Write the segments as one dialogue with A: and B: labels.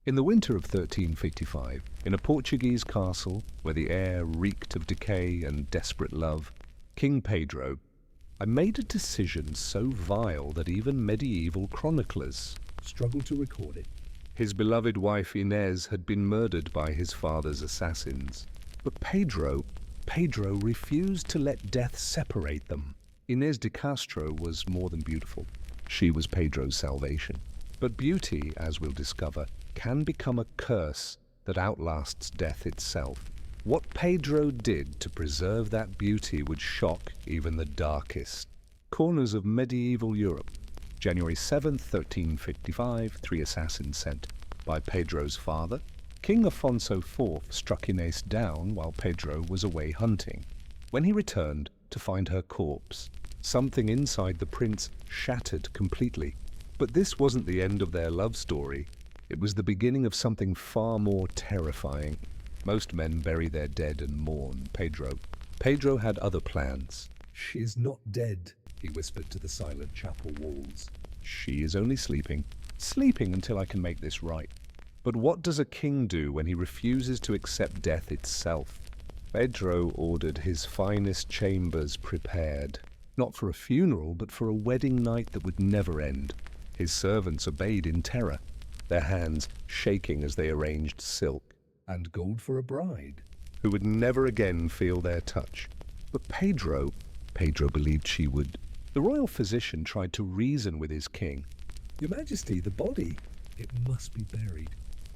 A: In the winter of 1355, in a Portuguese castle where the air reeked of decay and desperate love, King Pedro, I made a decision so vile that even medieval chroniclers struggled to record it. His beloved wife Inez had been murdered by his father's assassins. But Pedro refused to let death separate them. Inez de Castro was more than beautiful. She was Pedro's salvation. But beauty, as we'll discover, can become a curse that outlasts death itself. What Pedro did to preserve that beauty would shock even the darkest corners of medieval Europe. January 7th, 1355, 3 assassins sent by Pedro's father. King Afonso IV struck Inez down while Pedro was away hunting. When he returned to find her corpse, something inside the prince shattered completely. But this wasn't the end of their love story. It was the beginning of something far more terrifying. Most men bury their dead and mourn Pedro. Pedro had other plans.
B: "She is not dead," he whispered to the silent chapel walls.
A: "She is only sleeping. Sleeping until I can make this right." But what does a king do when he refuses to accept death itself? Pedro ordered his finest chambers prepared, not for a funeral, but for a wedding night that would never end. His servants obeyed in terror, their hands shaking as they arranged silk
B: And gold for a bride
A: who would never again feel their touch. But Pedro believed she would. The royal physician tried to reason with his king.
B: "Your Majesty, the body, it must be buried."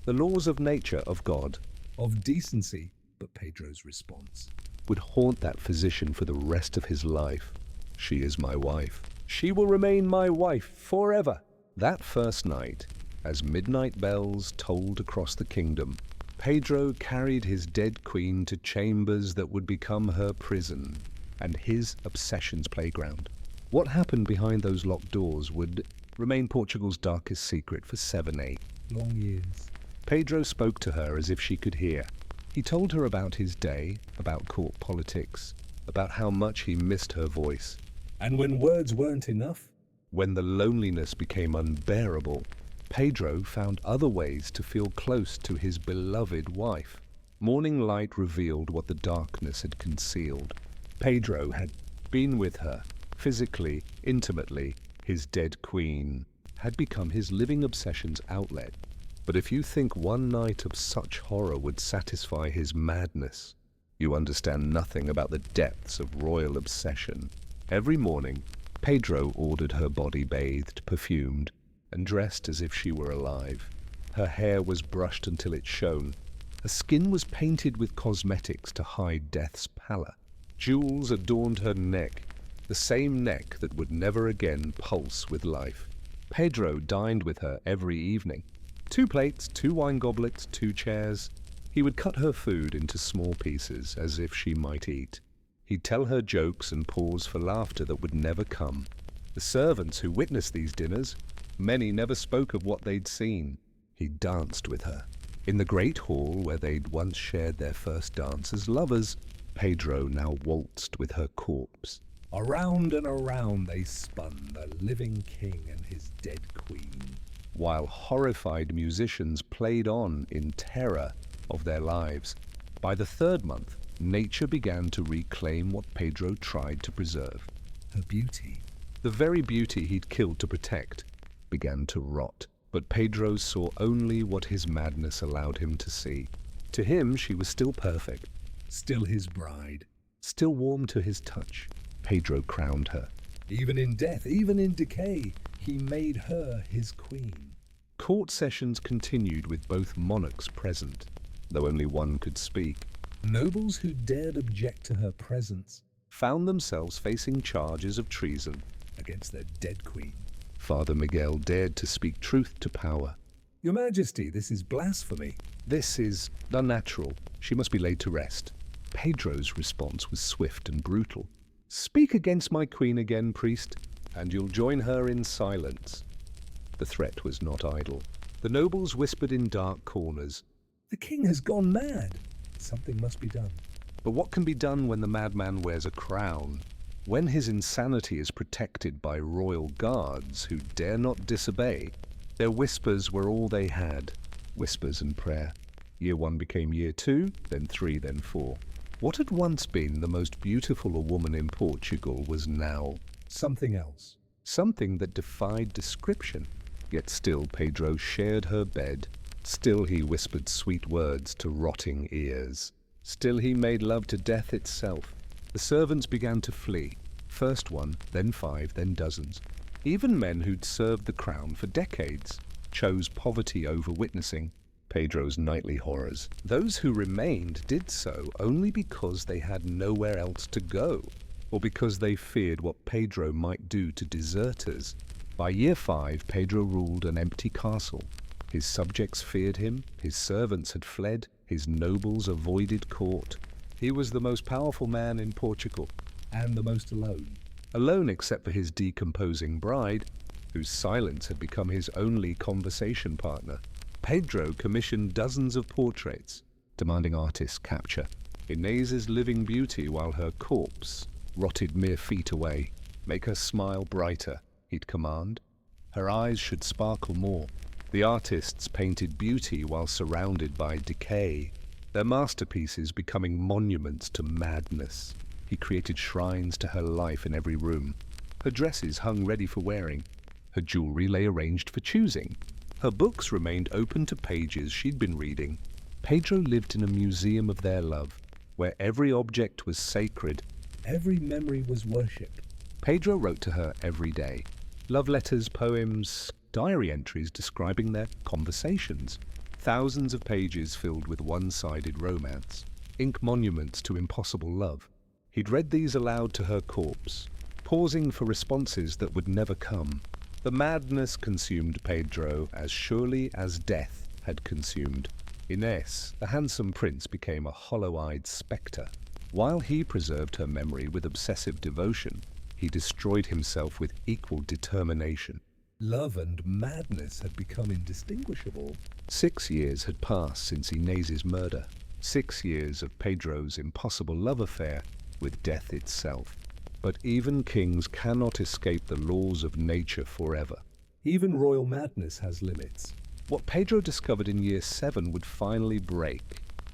A: The laws of nature, of God,
B: "Of decency," but Pedro's response
A: would haunt that physician for the rest of his life. "She is my wife. She will remain my wife forever." That first night, as midnight bells tolled across the kingdom, Pedro carried his dead queen to chambers that would become her prison and his obsession's playground. What happened behind those locked doors would remain Portugal's darkest secret for 7
B: long years.
A: Pedro spoke to her as if she could hear. He told her about his day, about court politics, about how much he missed her voice.
B: And when words weren't enough,
A: when the loneliness became unbearable, Pedro found other ways to feel close to his beloved wife. Morning light revealed what the darkness had concealed. Pedro had been with her, physically, intimately. His dead queen had become his living obsession's outlet. But if you think one night of such horror would satisfy his madness, you understand nothing about the depths of royal obsession. Every morning, Pedro ordered her body bathed, perfumed, and dressed as if she were alive. Her hair was brushed until it shone. Her skin was painted with cosmetics to hide death's pallor. Jewels adorned her neck, the same neck that would never again pulse with life. Pedro dined with her every evening. 2 plates, 2 wine goblets, 2 chairs. He would cut her food into small pieces as if she might eat. He'd tell her jokes and pause for laughter that would never come. The servants who witnessed these dinners, many never spoke of what they'd seen. He danced with her. In the great hall where they'd once shared their first dance as lovers, Pedro now waltzed with her corpse.
B: Around and around they spun, the living king and his dead queen,
A: while horrified musicians played on in terror of their lives. By the 3rd month, nature began to reclaim what Pedro tried to preserve.
B: Her beauty,
A: the very beauty he'd killed to protect, began to rot. But Pedro saw only what his madness allowed him to see. To him, she was still perfect,
B: still his bride,
A: still warm to his touch. Pedro crowned her.
B: Even in death, even in decay, he made her his queen.
A: Court sessions continued with both monarchs present, though only one could speak.
B: Nobles who dared object to her presence
A: found themselves facing charges of treason
B: against their dead queen.
A: Father Miguel dared to speak truth to power.
B: "Your Majesty, this is blasphemy.
A: This is unnatural. She must be laid to rest." Pedro's response was swift and brutal. "Speak against my queen again, priest, and you'll join her in silence." The threat was not idle. The nobles whispered in dark corners,
B: "The king has gone mad. Something must be done."
A: But what can be done when the madman wears a crown? When his insanity is protected by royal guards who dare not disobey? Their whispers were all they had. whispers and prayer. Year 1 became year 2, then 3, then 4. What had once been the most beautiful a woman in Portugal was now
B: something else.
A: something that defied description. Yet still Pedro shared her bed. Still he whispered sweet words to rotting ears. Still he made love to death itself. The servants began to flee. First one, then 5, then dozens. Even men who'd served the crown for decades chose poverty over witnessing Pedro's nightly horrors. Those who remained did so only because they had nowhere else to go, or because they feared what Pedro might do to deserters. By year 5, Pedro ruled an empty castle. His subjects feared him, his servants had fled, his nobles avoided court. He was the most powerful man in Portugal,
B: And the most alone.
A: alone except for his decomposing bride, whose silence had become his only conversation partner. Pedro commissioned dozens of portraits, demanding artists' capture Inez's living beauty while her corpse rotted mere feet away. Make her smile brighter, he'd command. Her eyes should sparkle more. The artists painted beauty while surrounded by decay, their masterpieces becoming monuments to madness. He created shrines to her life in every room. Her dresses hung ready for wearing. Her jewelry lay arranged for choosing. Her books remained open to pages she'd been reading. Pedro lived in a museum of their love, where every object was sacred.
B: Every memory was worship.
A: Pedro wrote to her every day. Love letters, poems, diary entries describing their conversations. Thousands of pages filled with one-sided romance. Ink monuments to impossible love. He'd read these aloud to her corpse, pausing for responses that would never come. The madness consumed Pedro as surely as death had consumed. Inez, the handsome prince, became a hollow-eyed spectre. While he preserved her memory with obsessive devotion, he destroyed himself with equal determination.
B: Love and madness had become indistinguishable.
A: 6 years had passed since Inez's murder. 6 years of Pedro's impossible love affair with death itself. But even kings cannot escape the laws of nature forever.
B: Even royal madness has limits.
A: What Pedro discovered in year 7 would finally break.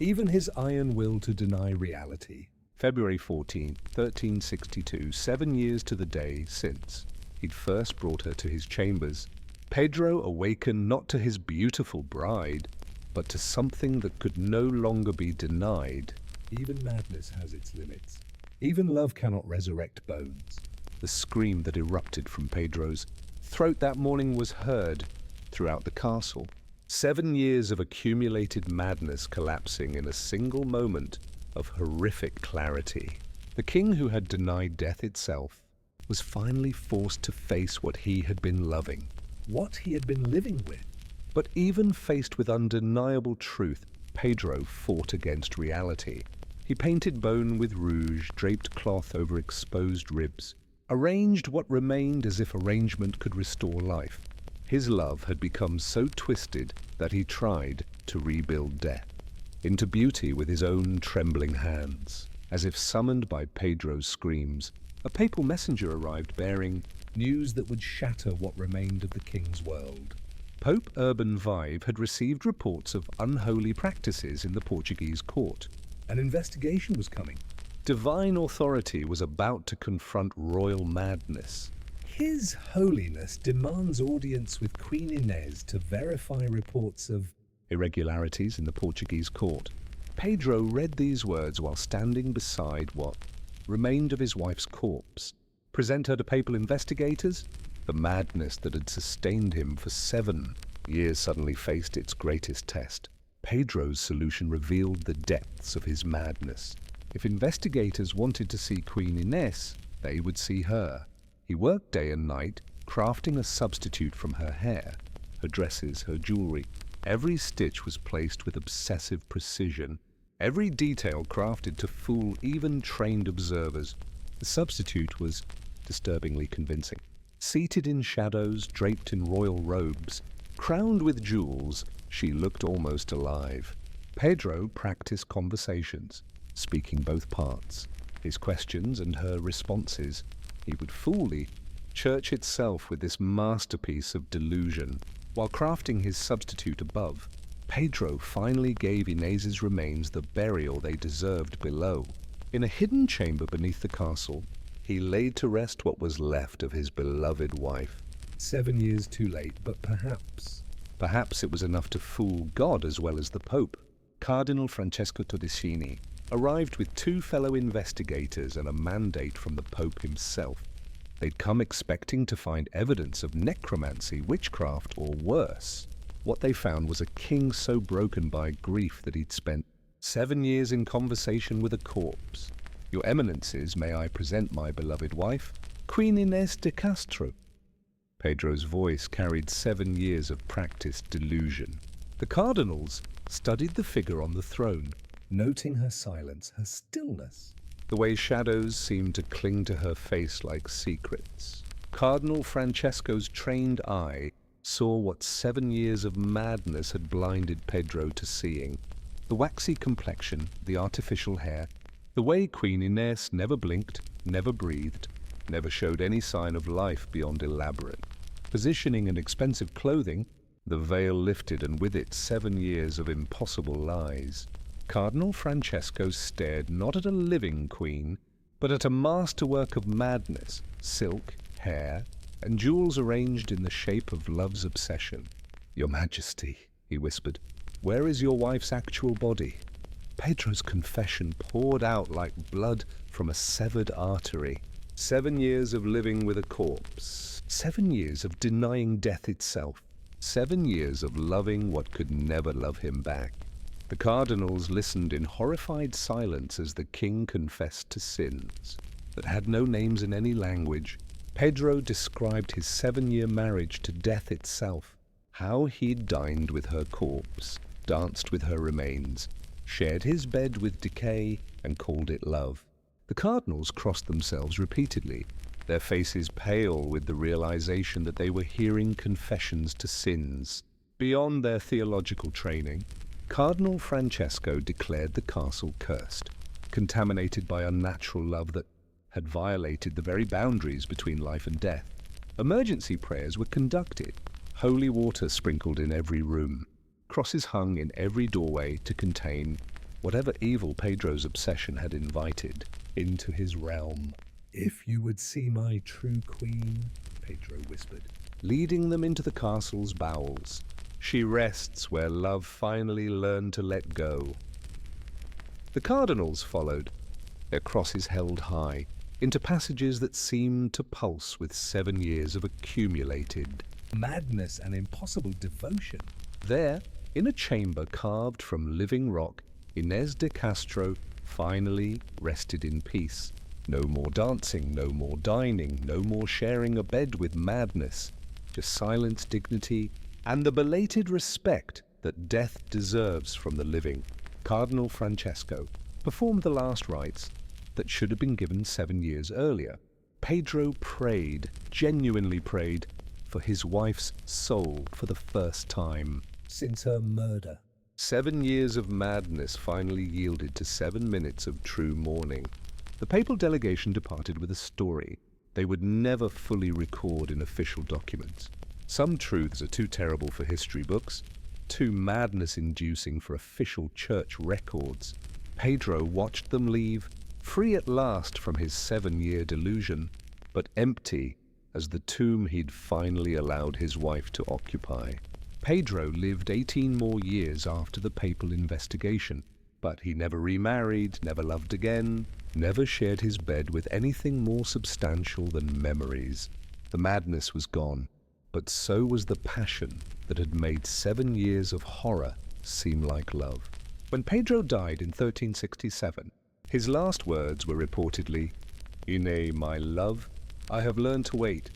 B: Even his iron will to deny reality.
A: February 14, 1362, 7 years to the day since he'd first brought her to his chambers. Pedro awakened not to his beautiful bride, but to something that could no longer be denied.
B: Even madness has its limits. Even love cannot resurrect bones.
A: The scream that erupted from Pedro's throat that morning was heard throughout the castle. 7 years of accumulated madness collapsing in a single moment of horrific clarity. The king who had denied death itself was finally forced to face what he had been loving.
B: What he had been living with.
A: But even faced with undeniable truth, Pedro fought against reality. He painted bone with rouge, draped cloth over exposed ribs, arranged what remained as if arrangement could restore life. His love had become so twisted that he tried to rebuild death into beauty with his own trembling hands. As if summoned by Pedro's screams, a papal messenger arrived bearing
B: News that would shatter what remained of the king's world.
A: Pope Urban V had received reports of unholy practices in the Portuguese court.
B: An investigation was coming.
A: Divine authority was about to confront royal madness.
B: His Holiness demands audience with Queen Inez to verify reports of
A: irregularities in the Portuguese court. Pedro read these words while standing beside what remained of his wife's corpse. Present her to papal investigators? The madness that had sustained him for 7 years suddenly faced its greatest test. Pedro's solution revealed the depths of his madness. If investigators wanted to see Queen Inez, they would see her. He worked day and night, crafting a substitute from her hair, her dresses, her jewelry. Every stitch was placed with obsessive precision, every detail crafted to fool even trained observers. The substitute was disturbingly convincing. Seated in shadows, draped in royal robes, crowned with jewels, she looked almost alive. Pedro practiced conversations, speaking both parts, his questions and her responses. He would fool the church itself with this masterpiece of delusion, while crafting his substitute above. Pedro finally gave Inés's remains the burial they deserved below. In a hidden chamber beneath the castle, he laid to rest what was left of his beloved wife.
B: 7 years too late, but perhaps.
A: Perhaps it was enough to fool God as well as the Pope. Cardinal Francesco Todeschini arrived with 2 fellow investigators and a mandate from the Pope himself. They'd come expecting to find evidence of necromancy, witchcraft, or worse. What they found was a king so broken by grief that he'd spent 7 years in conversation with a corpse. Your Eminences, may I present my beloved wife, Queen Inés de Castro. Pedro's voice carried 7 years of practiced delusion. The cardinals studied the figure on the throne,
B: Noting her silence, her stillness.
A: the way shadows seemed to cling to her face like secrets. Cardinal Francesco's trained eye saw what 7 years of madness had blinded Pedro to seeing. The waxy complexion, the artificial hair, the way Queen Inés never blinked, never breathed, never showed any sign of life beyond elaborate positioning and expensive clothing. The veil lifted, and with it 7 years of impossible lies. Cardinal Francesco stared not at a living queen, but at a masterwork of madness, silk, hair, and jewels arranged in the shape of love's obsession. "Your Majesty," he whispered, "where is your wife's actual body?" Pedro's confession poured out like blood from a severed artery. 7 years of living with a corpse. 7 years of denying death itself. 7 years of loving what could never love him back. The cardinals listened in horrified silence as the king confessed to sins that had no names in any language. Pedro described his 7-year marriage to death itself, how he'd dined with her corpse, danced with her remains, shared his bed with decay, and called it love. The cardinals crossed themselves repeatedly, their faces pale with the realization that they were hearing confessions to sins. Beyond their theological training, Cardinal Francesco declared the castle cursed, contaminated by unnatural love that had violated the very boundaries between life and death. Emergency prayers were conducted, holy water sprinkled in every room, crosses hung in every doorway to contain whatever evil Pedro's obsession had invited into his realm.
B: "If you would see my true queen," Pedro whispered.
A: Leading them into the castle's bowels, she rests where love finally learned to let go. The cardinals followed, their crosses held high, into passages that seemed to pulse with 7 years of accumulated
B: Madness and impossible devotion.
A: There, in a chamber carved from living rock, Inés de Castro finally rested in peace. No more dancing, no more dining, no more sharing a bed with madness, just silence, dignity, and the belated respect that death deserves from the living. Cardinal Francesco performed the last rites that should have been given 7 years earlier. Pedro prayed, genuinely prayed, for his wife's soul for the first time.
B: Since her murder.
A: 7 years of madness finally yielded to 7 minutes of true mourning. The papal delegation departed with a story they would never fully record in official documents. Some truths are too terrible for history books, too madness-inducing for official church records. Pedro watched them leave, free at last from his 7-year delusion, but empty as the tomb he'd finally allowed his wife to occupy. Pedro lived 18 more years after the papal investigation, but he never remarried, never loved again, never shared his bed with anything more substantial than memories. The madness was gone, but so was the passion that had made 7 years of horror seem like love. When Pedro died in 1367, his last words were reportedly, "Inés, my love, I have learned to wait."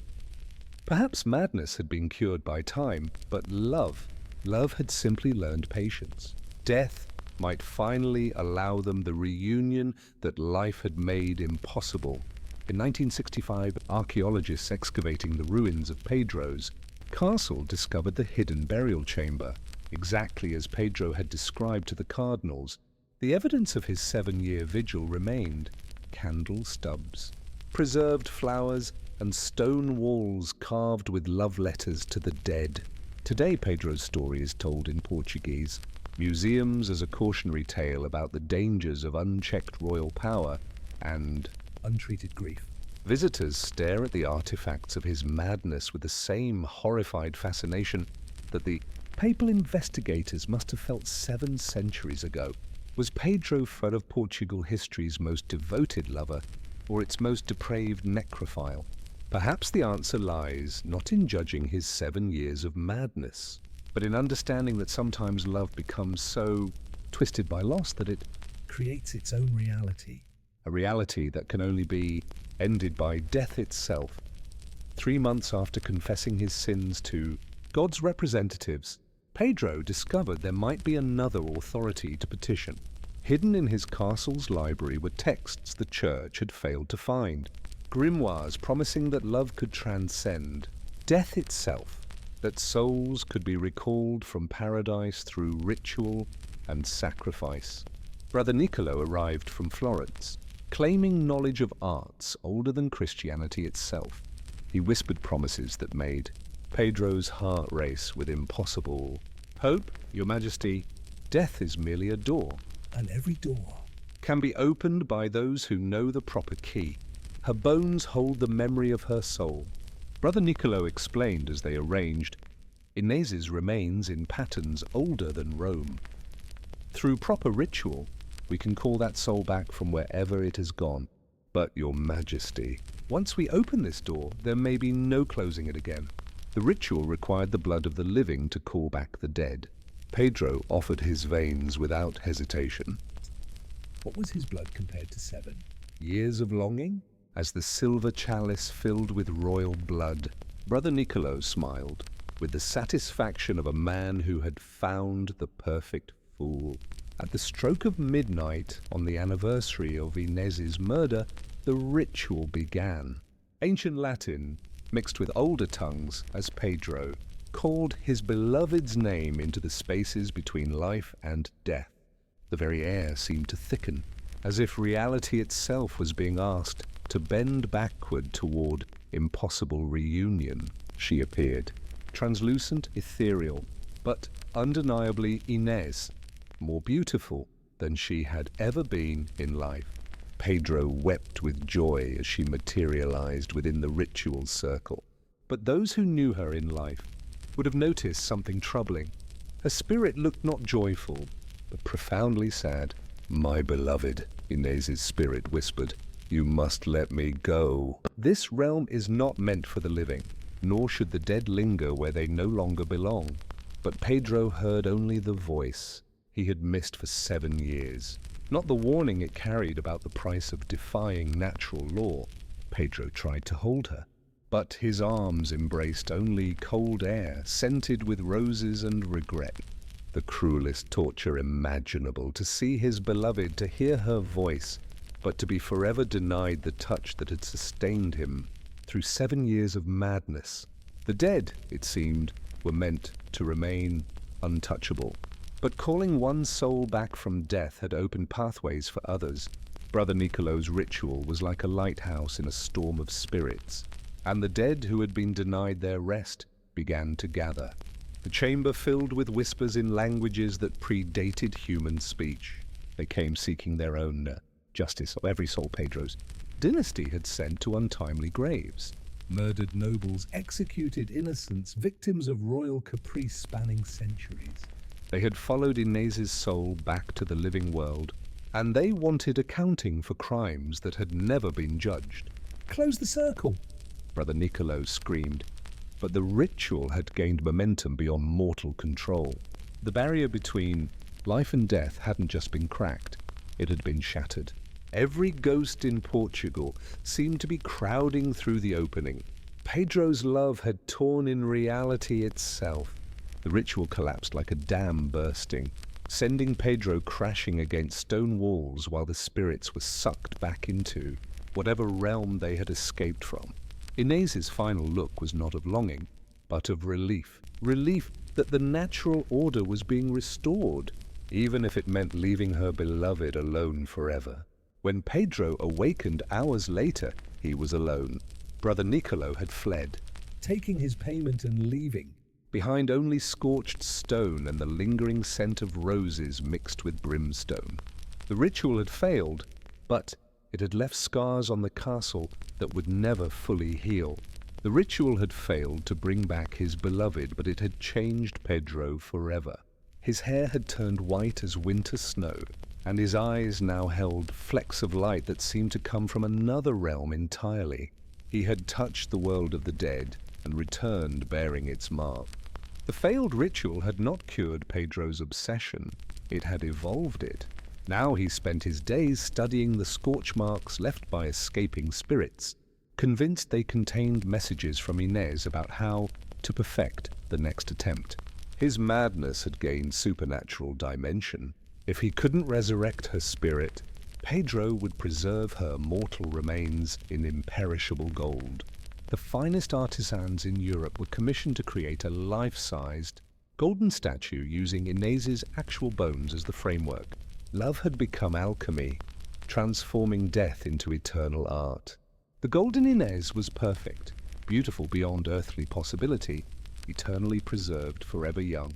A: Perhaps madness had been cured by time, but love had simply learned patience. Death might finally allow them the reunion that life had made impossible. In 1965, archaeologists excavating the ruins of Pedro's castle discovered the hidden burial chamber, exactly as Pedro had described to the cardinals. The evidence of his 7-year vigil remained: candle stubs, preserved flowers, and stone walls carved with love letters to the dead. Today, Pedro's story is told in Portuguese, museums as a cautionary tale about the dangers of unchecked royal power, and
B: Untreated grief.
A: visitors stare at the artifacts of his madness with the same horrified fascination that the papal investigators must have felt 7 centuries ago. Was Pedro Fer of Portugal history's most devoted lover, or its most depraved necrophile? Perhaps the answer lies not in judging his 7 years of madness, but in understanding that sometimes love becomes so twisted by loss that it
B: Creates its own reality.
A: a reality that can only be ended by death itself. 3 months after confessing his sins to God's representatives, Pedro discovered there might be another authority to petition. Hidden in his castle's library were texts the church had failed to find, grimoires promising that love could transcend death itself, that souls could be recalled from paradise through ritual and sacrifice. Brother Niccolo arrived from Florence, claiming knowledge of arts older than Christianity itself. He whispered promises that made Pedro's heart race with impossible hope. Your Majesty, death is merely a door,
B: And every door.
A: can be opened by those who know the proper key. Her bones hold the memory of her soul. Brother Niccolo explained as they arranged, Inez's remains in patterns older than Rome. Through proper ritual, we can call that soul back from wherever it has gone. But, Your Majesty, once we open this door, there may be no closing it again. The ritual required the blood of the living to call back the dead. Pedro offered his veins without hesitation.
B: What was his blood compared to 7?
A: Years of longing? As the silver chalice filled with royal blood, Brother Niccolo smiled, with the satisfaction of a man who had found the perfect fool. At the stroke of midnight, on the anniversary of Inez's murder, the ritual began. Ancient Latin, mixed with older tongues, as Pedro called his beloved's name into the spaces between life and death. The very air seemed to thicken, as if reality itself was being asked to bend backward toward impossible reunion. She appeared, translucent, ethereal, but undeniably Inez, more beautiful than she had ever been in life. Pedro wept with joy as she materialized within the ritual circle. But those who knew her in life would have noticed something troubling. Her spirit looked not joyful, but profoundly sad. My beloved, Inez's spirit whispered, you must let me go. This realm is not meant for the living, nor should the dead linger where they no longer belong. But Pedro heard only the voice he had missed for 7 years, not the warning it carried about the price of defying natural law. Pedro tried to hold her, but his arms embraced only cold air, scented with roses and regret. The cruelest torture imaginable, to see his beloved, to hear her voice, but to be forever denied the touch that had sustained him through 7 years of madness. The dead, it seemed, were meant to remain untouchable. But calling one soul back from death had opened pathways for others. Brother Niccolo's ritual was like a lighthouse in a storm of spirits, and the dead who had been denied their rest began to gather. The chamber filled with whispers in languages that predated human speech. They came seeking their own justice of every soul Pedro's dynasty had sent to untimely graves.
B: Murdered nobles, executed innocents, victims of royal caprice spanning centuries.
A: They had followed Inez's soul back to the living world, and they wanted accounting for crimes that had never been judged.
B: Close the circle!
A: Brother Niccolo screamed, but the ritual had gained momentum beyond mortal control. The barrier between life and death hadn't just been cracked, it had been shattered. Every ghost in Portugal seemed to be crowding through the opening. Pedro's love had torn in reality itself. The ritual collapsed like a dam bursting, sending Pedro crashing against stone walls while the spirits were sucked back into whatever realm they had escaped from. Inez's final look was not of longing, but of relief. Relief that the natural order was being restored, even if it meant leaving her beloved alone forever. When Pedro awakened hours later, he was alone. Brother Niccolo had fled.
B: Taking his payment and leaving.
A: behind only scorched stone and the lingering scent of roses mixed with brimstone. The ritual had failed, but it had left scars on the castle that would never fully heal. The ritual had failed to bring back his beloved, but it had changed Pedro forever. His hair had turned white as winter snow, and his eyes now held flecks of light that seemed to come from another realm entirely. He had touched the world of the dead and returned bearing its mark. The failed ritual had not cured Pedro's obsession, it had evolved it. Now he spent his days studying the scorch marks left by escaping spirits, convinced they contained messages from Inez about how to perfect the next attempt. His madness had gained supernatural dimension. If he couldn't resurrect her spirit, Pedro would preserve her mortal remains in imperishable gold. The finest artisans in Europe were commissioned to create a life-sized golden statue using Inez's actual bones as the framework. Love had become alchemy, transforming death into eternal art. The golden Inez was perfect, beautiful beyond earthly possibility, eternally preserved, forever young.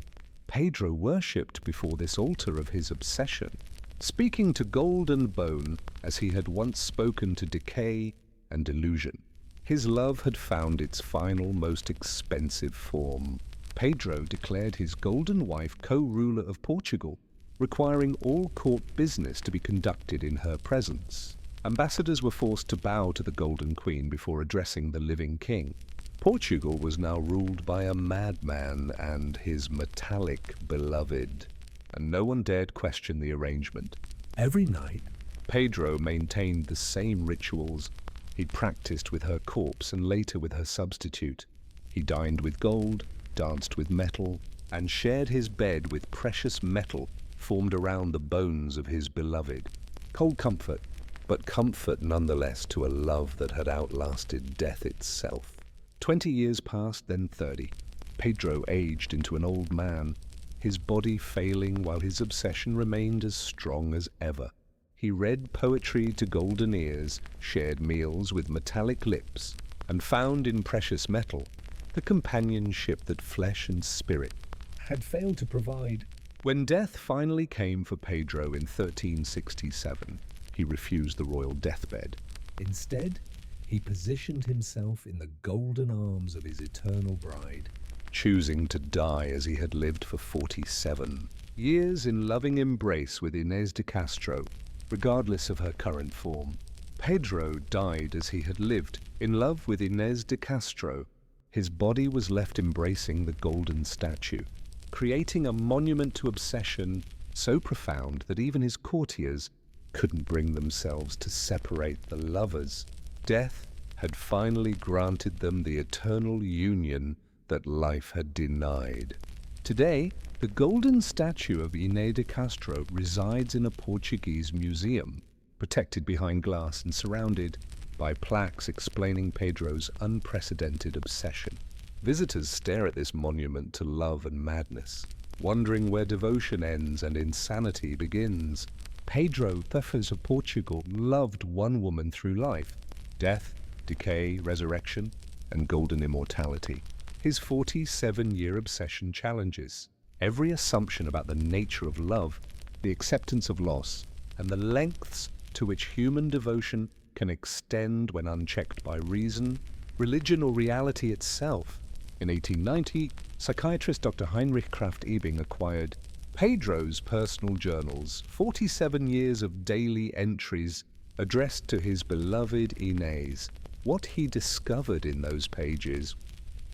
A: Pedro worshipped before this altar of his obsession, speaking to gold and bone as he had once spoken to decay and delusion. His love had found its final, most expensive form. Pedro declared his golden wife co-ruler of Portugal, requiring all court business to be conducted in her presence. Ambassadors were forced to bow to the Golden Queen before addressing the living king. Portugal was now ruled by a madman and his metallic beloved, and no one dared question the arrangement.
B: Every night,
A: Pedro maintained the same rituals he'd practiced with her corpse and later with her substitute. He dined with gold, danced with metal, and shared his bed with precious metal formed around the bones of his beloved. Cold comfort, but comfort nonetheless to a love that had outlasted death itself. 20 years passed, then 30. Pedro aged into an old man, his body failing while his obsession remained as strong as ever. He read poetry to golden ears, shared meals with metallic lips, and found in precious metal the companionship that flesh and spirit
B: had failed to provide.
A: When death finally came for Pedro in 1367, he refused the royal deathbed.
B: Instead, he positioned himself in the golden arms of his eternal bride,
A: choosing to die as he had lived for 47 years in loving embrace with Inez de Castro, regardless of her current form. Pedro died as he had lived, in love with Inez de Castro. His body was left embracing the golden statue, creating a monument to obsession so profound that even his courtiers couldn't bring themselves to separate the lovers. Death had finally granted them the eternal union that life had denied. Today, the golden statue of Inez de Castro resides in a Portuguese museum, protected behind glass and surrounded by plaques explaining Pedro's unprecedented obsession. Visitors stare at this monument to love and madness, wondering where devotion ends and insanity begins. Pedro, Thefes of Portugal, loved one woman through life: death, decay, resurrection, and golden immortality. His 47-year obsession challenges every assumption about the nature of love, the acceptance of loss, and the lengths to which human devotion can extend when unchecked by reason, religion, or reality itself. In 1890, psychiatrist Dr. Heinrich Kraft-Ebing acquired Pedro's personal journals, 47 years of daily entries addressed to his beloved Inez. What he discovered in those pages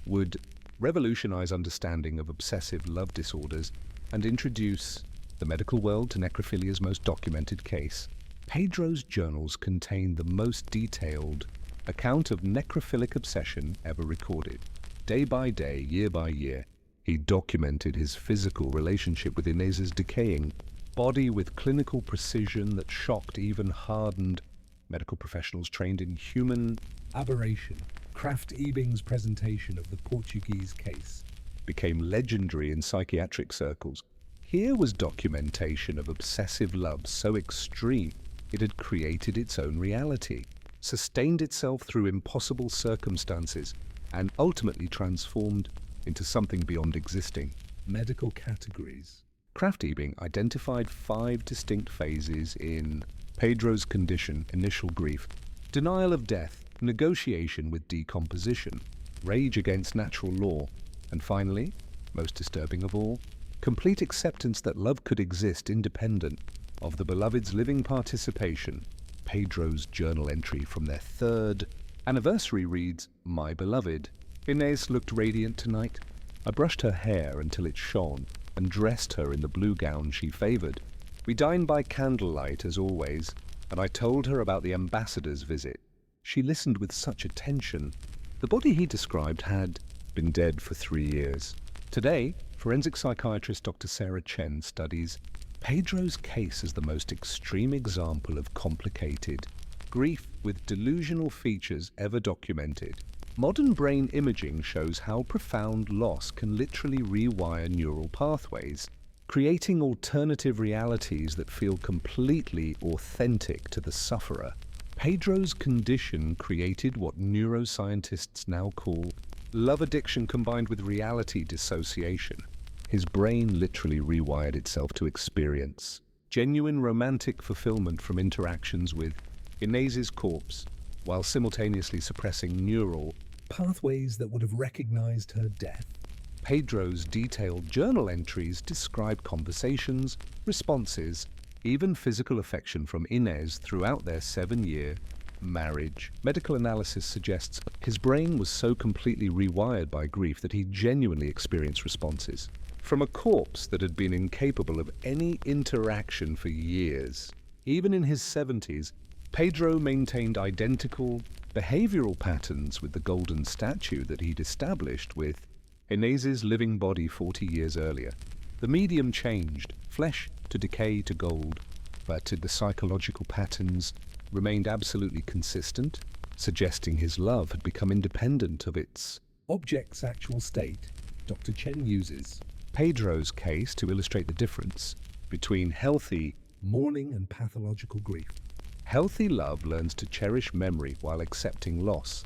A: would revolutionize understanding of obsessive love disorders and introduce the medical world to necrophilia's most documented case. Pedro's journals contain the most detailed account of necrophilic obsession ever recorded. Day by day, year by year, he documented his physical relationship with Inez's decaying body with clinical precision that shocked even hardened medical professionals trained in human
B: aberration. Kraft-Ebing's presentation of the Portuguese case
A: became legendary in psychiatric circles. Here was documentation of obsessive love so extreme it had created its own reality, sustained itself through impossible circumstances, and ultimately transformed into something beyond existing.
B: Medical categories.
A: Crafty being identified 5 distinct phases in Pedro's condition: initial grief, denial of death, negotiation with decomposition, rage against natural law, and finally, most disturbing of all, complete acceptance that love could exist independent of the beloved's living participation. Pedro's journal entry from their 3rd anniversary reads, "My beloved, Inés looked radiant tonight. I brushed her hair until it shone and dressed her in the blue gown she favored. We dined by candlelight as always, and I told her about the ambassador's visit. She listened with such attention. The body he described had been dead for 3 years. Today, forensic psychiatrist Dr. Sarah Chen studies Pedro's case as the most extreme example of complicated grief with delusional features ever documented. Modern brain imaging shows how profound loss can literally rewire neural pathways, creating alternative realities that feel completely authentic to the sufferer. Pedro's condition created what neuroscientists now call love addiction combined with reality dissociation. His brain literally rewired itself to experience genuine romantic fulfillment from interactions with Inés's corpse, while simultaneously suppressing neural
B: Pathways that would have recognized her death.
A: Pedro's detailed journal entries describe conversations, responses, even physical affection from Inés throughout their 7-year marriage. Medical analysis suggests his brain was so completely rewired by grief that he genuinely experienced responses from a corpse that had been incapable of any interaction for years. Even in his 70s, Pedro maintained identical behavioral patterns with the golden statue that he'd established with Inés's living body 40 years earlier. The medium changed, flesh to decay to gold, but the psychological patterns remained absolutely consistent, suggesting his love had become independent of its
B: Object's actual state. Dr. Chen uses
A: Pedro's case to illustrate the difference between healthy
B: mourning and pathological grief.
A: Healthy love learns to cherish memory while accepting loss,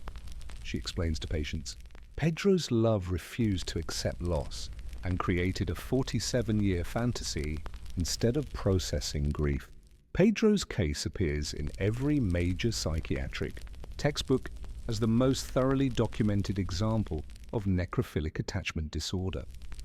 A: she explains to patients. Pedro's love refused to accept loss and created a 47-year fantasy instead of processing grief. Pedro's case appears in every major psychiatric textbook as the most thoroughly documented example of necrophilic attachment disorder.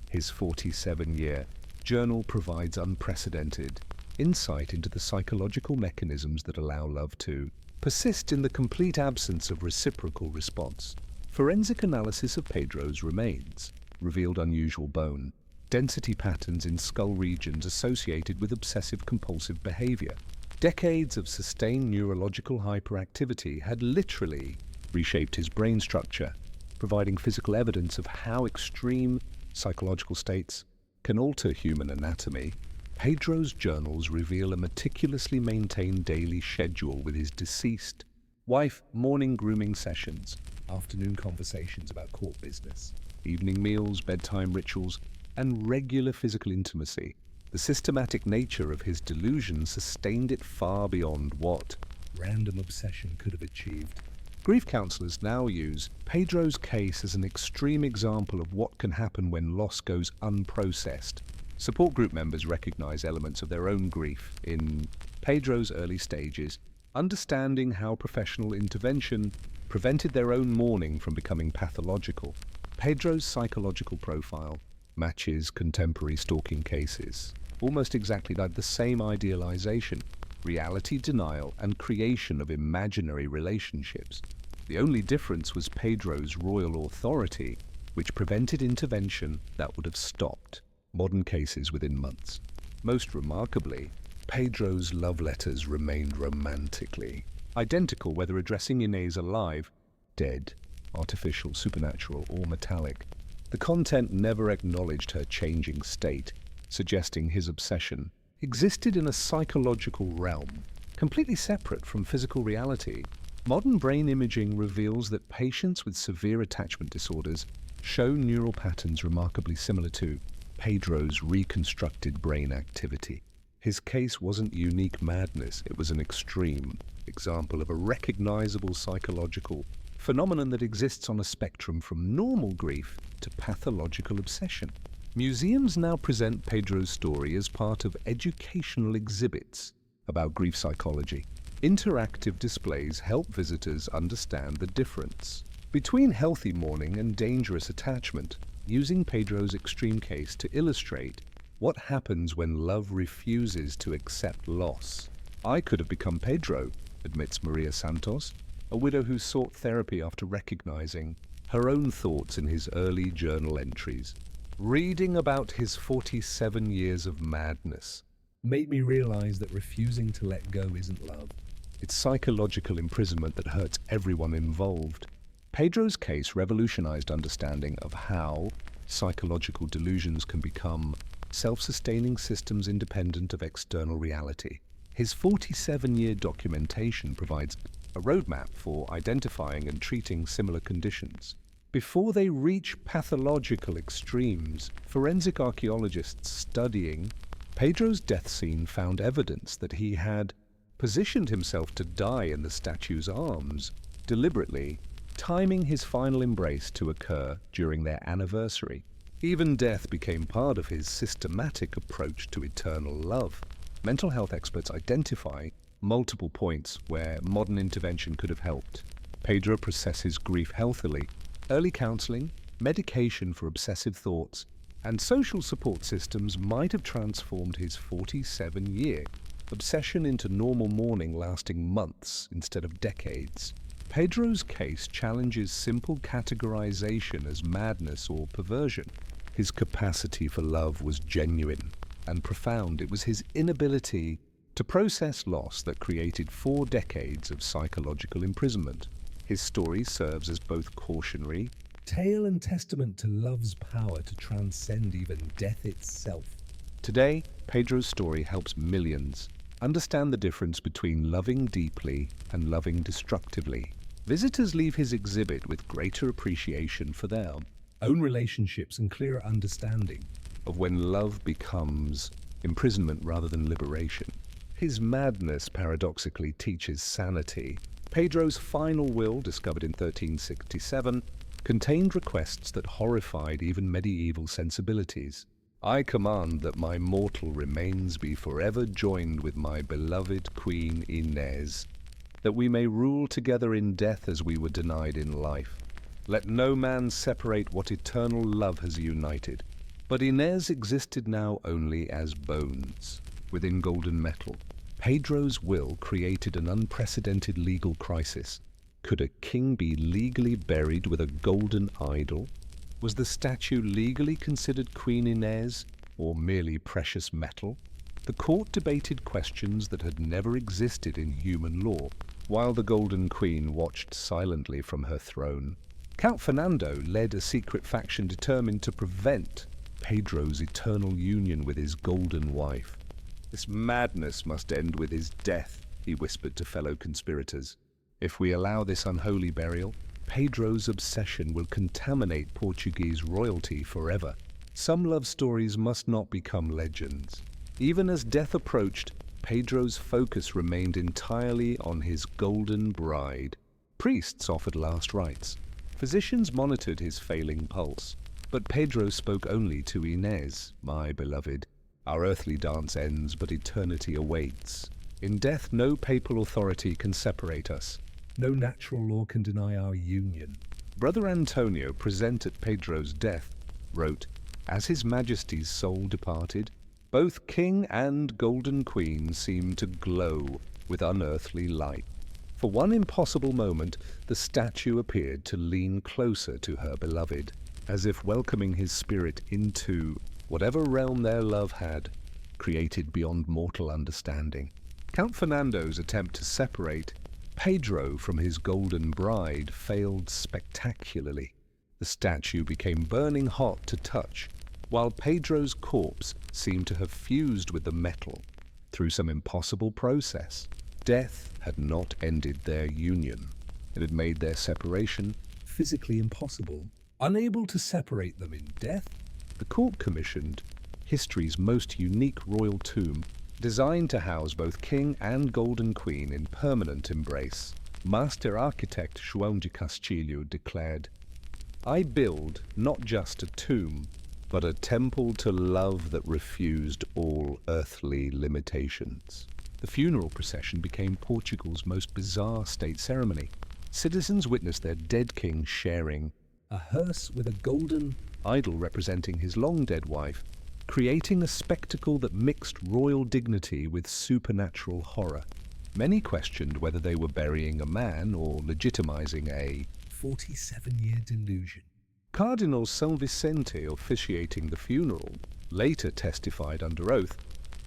A: His 47-year journal provides unprecedented insight into the psychological mechanisms that allow love to persist in the complete absence of reciprocal response. Forensic analysis of Pedro's remains revealed unusual bone density patterns in skull regions associated with obsessive-compulsive behavior. Decades of sustained neurological hyperactivity had literally reshaped his brain structure, providing physical evidence of how extreme psychological states can alter human anatomy. Pedro's journals reveal a meticulously maintained daily schedule with his deceased wife, morning grooming sessions,
B: Afternoon conversations about court business.
A: evening meals, bedtime rituals, and regular physical intimacy. The systematic nature of his delusion sustained it far beyond what
B: Random obsession could have achieved.
A: grief counselors now use Pedro's case as an extreme example of what can happen when loss goes unprocessed. Support group members recognize elements of their own grief in Pedro's early stages, understanding how professional intervention prevented their own mourning from becoming pathological. Pedro's psychological profile matches contemporary stalking cases, almost exactly like the same idealization, reality denial, and creation of imaginary relationships. The only difference was Pedro's royal authority, which prevented intervention that would have stopped modern cases within months. Most remarkably, Pedro's love letters remained romantically identical whether addressing Inés alive, dead, artificial, supernatural, or metallic. The content never acknowledged her changing state, suggesting his obsession existed in a psychological realm, completely separate from physical reality. Modern brain imaging reveals that patients with severe attachment disorders show neural patterns remarkably similar to Pedro's reconstructed brain activity. His case wasn't unique madness, it was an extreme example of a recognizable psychological phenomenon that exists on a spectrum from normal grief to pathological obsession. Museums now present Pedro's story as part of educational exhibits about grief psychology. Interactive displays help visitors understand the difference between healthy mourning and dangerous attachment, using Pedro's extreme case to illustrate what happens when love refuses to accept loss. "I could have become Pedro," admits Maria Santos, a widow who sought therapy after recognizing her own thoughts in his early journal entries. Reading about his 47 years of madness
B: made me realize that refusing to let go isn't love.
A: It's psychological imprisonment that hurts everyone involved. Pedro's case revolutionized understanding of how psychological delusions can become self-sustaining systems independent of external reality. His 47-year documentation provides a roadmap for identifying and treating similar conditions. Before they reach pathological extremes, forensic archaeologists studying Pedro's death scene found evidence that he had positioned himself to die in the statue's arms, deliberately timing his final embrace to occur during their anniversary. Even death became part of his systematic approach to eternal love. Mental health experts identify multiple points where modern intervention could have helped Pedro processes grief healthily. Early counseling, medication for obsessive thoughts, and social support systems might have transformed his 47-year obsession into normal mourning lasting months instead of decades. Pedro's case challenges simple categorization as madness or perversion. His capacity for love was genuine and profound. It was his inability to process loss that created 4 decades of psychological imprisonment. His story serves as both cautionary
B: Tale and testament to love's power to transcend even death itself.
A: Today, Pedro's story helps millions understand the difference between loving deeply and loving destructively. Visitors leave his exhibit with greater appreciation for their
B: Own relationships and clearer understanding
A: of when love becomes imprisonment rather than liberation. His madness paradoxically teaches sanity. Pedro's final will, discovered in 1367, contained requests that horrified even medieval sensibilities. "I command that my mortal remains be forever joined with my beloved Queen Inez, that we may rule together in death as we were denied in life. Let no man separate what eternal love has united." But Inez existed now only as bones within golden metal. Pedro's will created an unprecedented legal crisis. Could a king be legally buried with a golden idol? Was the statue legally considered Queen Inez, or merely precious metal? The court debated questions that had never existed in human law, while the Golden Queen watched silently from her throne. Count Fernando led a secret faction determined to prevent Pedro's eternal union with his golden wife. "This madness must end with his death," he whispered to fellow conspirators. "If we allow this unholy burial, Pedro's obsession will contaminate Portuguese royalty forever. Some love stories must not become legends." Even as death approached, Pedro's focus remained entirely on his golden bride. Priests offered last rites. Physicians monitored his failing pulse. But Pedro spoke only to Inez. "My beloved, our earthly dance ends, but eternity awaits. In death, no papal authority can separate us.
B: No natural law can deny our union."
A: Brother Antonio, present at Pedro's death, wrote, "As His Majesty's soul departed, both king and golden queen seemed to glow with unearthly light. For one impossible moment, the statue appeared to lean closer to her beloved, as if welcoming his spirit into whatever realm their love had created beyond mortal understanding." Count Fernando's attempt to separate Pedro from his golden bride failed spectacularly. The statue became burning hot to touch, while Pedro's corpse seemed to have fused with the metal through some impossible process. Death had not ended their union. It had made their separation
B: Physically impossible. Unable to separate them in death?
A: The court commissioned history's most unique royal tomb, designed to house both king and golden queen in permanent embrace. Master architect João de Castilho declared, "I build not just a tomb, but a temple to love that refused all earthly limitations." The funeral procession became Portugal's most bizarre state ceremony. Citizens witnessed their dead king sharing
B: a hearse with a golden
A: idol representing his long-dead wife, creating a spectacle that mixed royal dignity with supernatural horror. Many questioned whether they were burying a man or legitimizing a
B: 47-year delusion.
A: Cardinal São Vicente, officiating the funeral, later testified under oath,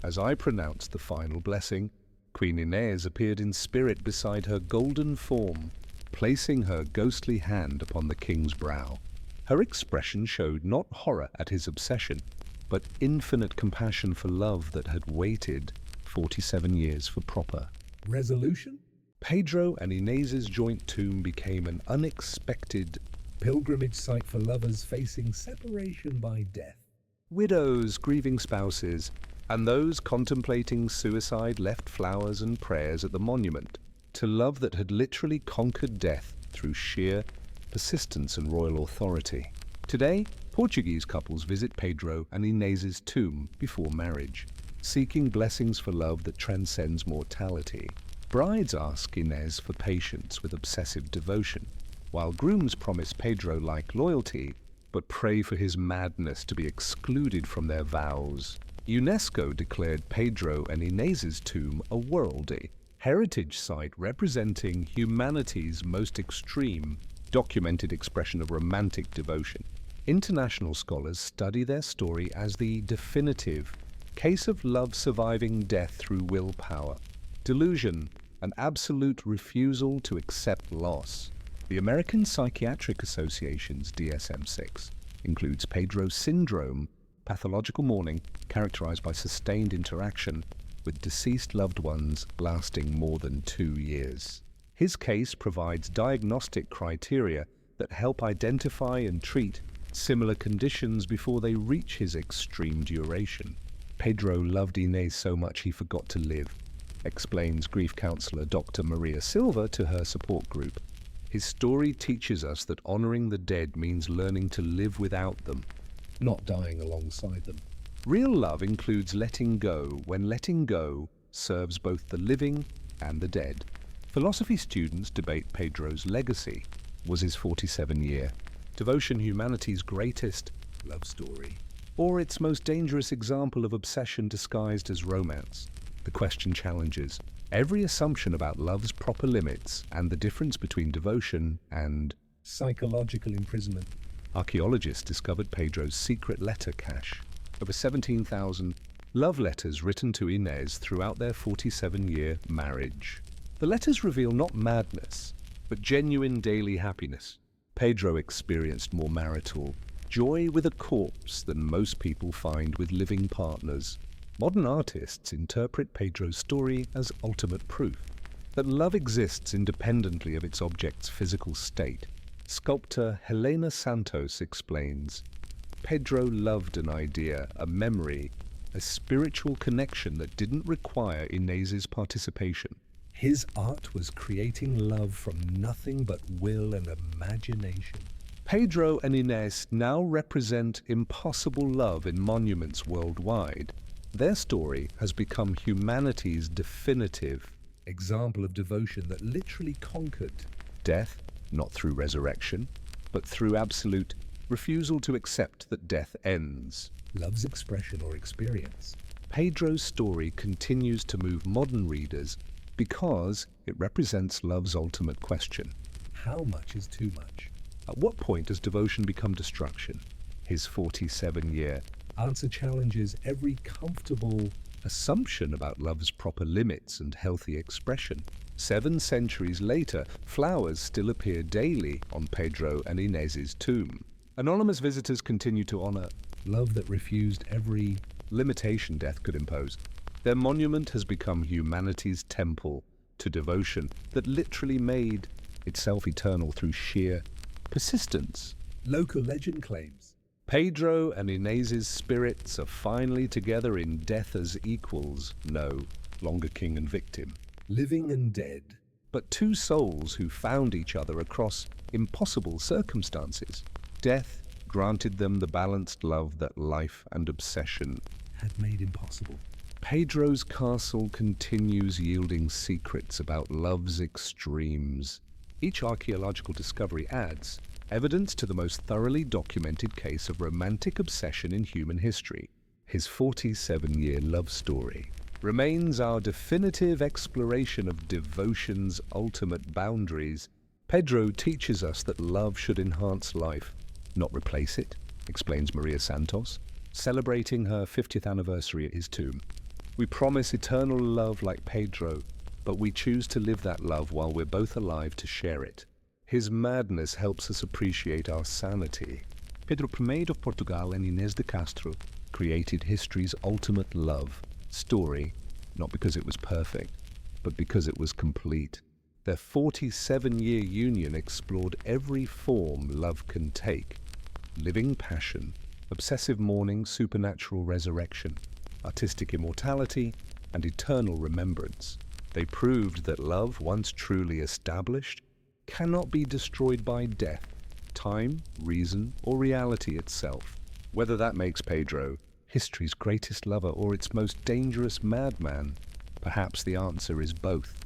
A: "As I pronounced the final blessing, Queen Inés appeared in spirit beside her golden form, placing her ghostly hand upon the king's brow. Her expression showed not horror at his obsession, but infinite compassion for love that had waited 47 years for proper
B: Resolution?
A: Pedro and Inés's joint tomb became an unexpected
B: Pilgrimage site for lovers facing separation by death.
A: widows, grieving spouses, and those contemplating suicide left flowers and prayers at the monument to love that had literally conquered death through sheer persistence and royal authority. Today, Portuguese couples visit Pedro and Inés's tomb before marriage, seeking blessings for love that transcends mortality. Brides ask Inés for patience with obsessive devotion, while grooms promise Pedro-like loyalty, but pray for his madness to be excluded from their vows. UNESCO declared Pedro and Inés's tomb a worldly heritage site representing humanity's most extreme, documented expression of romantic devotion. International scholars study their story as the definitive case of love surviving death through willpower, delusion, and absolute refusal to accept loss. The American Psychiatric Association's DSM-6 includes Pedro syndrome, pathological mourning characterized by sustained interaction with deceased loved ones lasting more than 2 years. His case provides diagnostic criteria that help identify and treat similar conditions before they reach his extreme duration. Pedro loved Inés so much he forgot to live, explains grief counselor Dr. Maria Silva to her support group. His story teaches us that honoring the dead means learning to live without them,
B: Not dying alongside them.
A: Real love includes letting go when letting go serves both the living and the dead. Philosophy students debate Pedro's legacy. Was his 47-year devotion humanity's greatest
B: Love story.
A: or its most dangerous example of obsession disguised as romance? The question challenges every assumption about love's proper limits and the difference between devotion and
B: Psychological imprisonment.
A: archaeologists discovered Pedro's secret letter cache. Over 17,000 love letters written to Inés throughout their 47-year marriage. The letters reveal not madness, but genuine daily happiness. Pedro experienced more marital joy with a corpse than most people find with living partners. Modern artists interpret Pedro's story as ultimate proof that love exists independently of its object's physical state. Sculptor Helena Santos explains, Pedro loved an idea, a memory, a spiritual connection that didn't require Inés's participation.
B: His art was creating love from nothing but will and imagination.
A: Pedro and Inés now represent impossible love in monuments worldwide. Their story has become humanity's definitive
B: Example of devotion that literally conquered.
A: death, not through resurrection, but through absolute refusal to accept that death ends.
B: Love's expression or experience.
A: Pedro's story continues to move modern readers because it represents love's ultimate question.
B: How much is too much?
A: At what point does devotion become destruction? His 47-year
B: Answer challenges every comfortable
A: assumption about love's proper limits and healthy expression. 7 centuries later, flowers still appear daily on Pedro and Inés's tomb. Anonymous visitors continue to honor
B: love that refused every
A: limitation death could impose. Their monument has become humanity's temple to devotion that literally made itself eternal through sheer persistence.
B: local legend claims.
A: Pedro and Inés's spirits are finally together in death as equals, no longer king and victim.
B: Living and dead.
A: but two souls who found each other across impossible circumstances. Death granted them the balanced love that life and obsession
B: had made impossible.
A: Pedro's castle continues yielding secrets about love's extremes. Each archaeological discovery adds evidence to the most thoroughly documented case of romantic obsession in human history. His 47-year love story remains our definitive exploration of devotion's ultimate boundaries. Pedro teaches us that love should enhance life, not replace it, explains Maria Santos, celebrating her 50th anniversary at his tomb. We promise eternal love like Pedro, but we choose to live that love while we're both alive to share it. His madness helps us appreciate our sanity. Pedro I of Portugal and Inés de Castro created history's ultimate love story, not because it was perfect, but because it was complete. Their 47-year union explored every form love can take: living passion, obsessive mourning, supernatural resurrection, artistic immortality, and eternal remembrance. They proved that love, once truly established, cannot be destroyed by death, time, reason, or reality itself. Whether that makes Pedro history's greatest lover or its most dangerous madman, perhaps the answer is both.